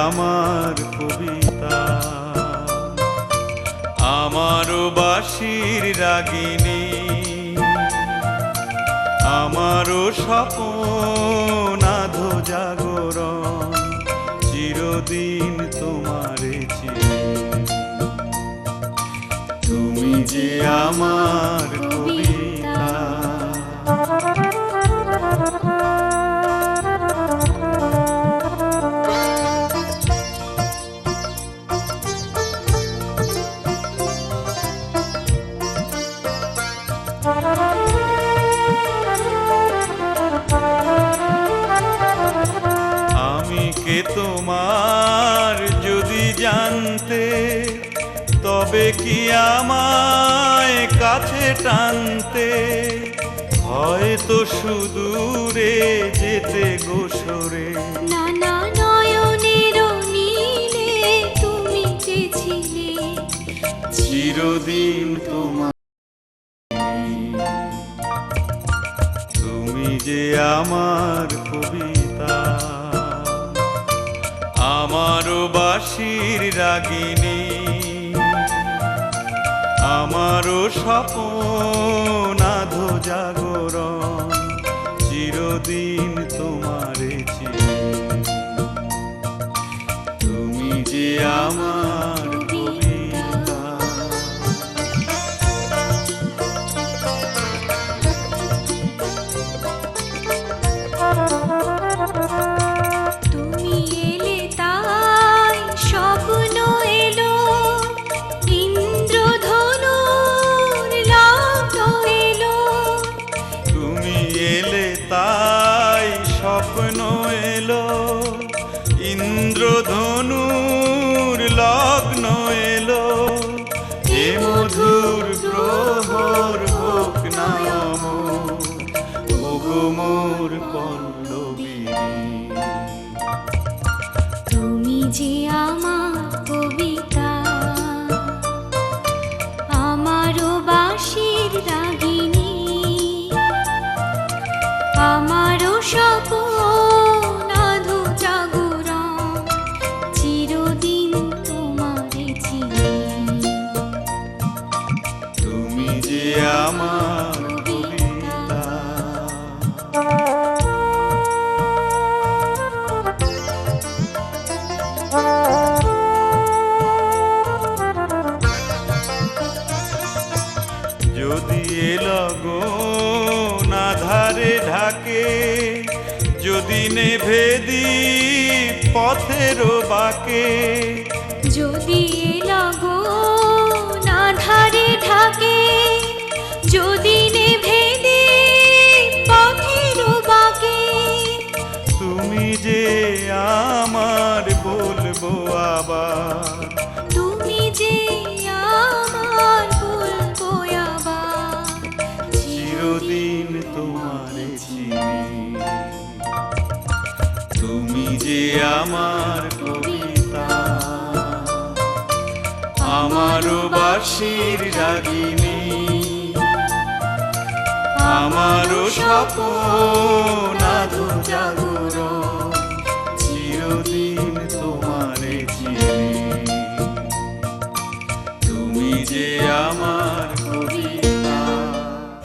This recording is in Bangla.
আমার কবিতা, আমারও বাঁশির রাগিনী, আমারও স্বপন আধো জাগরণ, চিরদিন তোমারে চিনি। তুমি যে আমার কবিতা। আমি কে তোমার যদি জানতে, তবে কি আমায় কাছে টানতে, হয়তো সুদূরে যেতে গোসরে। নানা নয়নের নীলে তুমি চেয়েছিলে চিরদিন তোমার। তুমি যে আমার কবিতা, আমারও বাঁশির রাগিনী, আমারও স্বপন আধো জাগরণ, চিরদিন তোমারে চিনি। তুমি যে আমার কবিতা। তুমি এলে তাই স্বপ্ন এলো, ইন্দ্রধনুর লগ্ন এলো। তুমি এলে তাই স্বপ্ন এলো, ইন্দ্রধনুর লগ্ন এলো। এ মধুর প্রহর হোক না অমর, ওগো মোর পল্লবিনী। তুমি যে আমার কবিতা, আমারও বাঁশির রাগিনী, আমারও স্বপন আধো জাগরণ, চিরদিন তোমারে চিনি। তুমি যে আমার কবিতা। যদি এ লগন আধারে ঢাকে, যদি নেভে দীপ পথের বাঁকে, যদি এ লগন আঁধারে ঢাকে, যদি নেভে দীপ পথের বাঁকে। তুমি যে আমার বলবো আবার, তুমি যে আমার বলবো আবার, চিরদিন তোমারে চিনি। তুমি যে আমার কবিতা, আমারও বাঁশির রাগিনী, আমারও স্বপন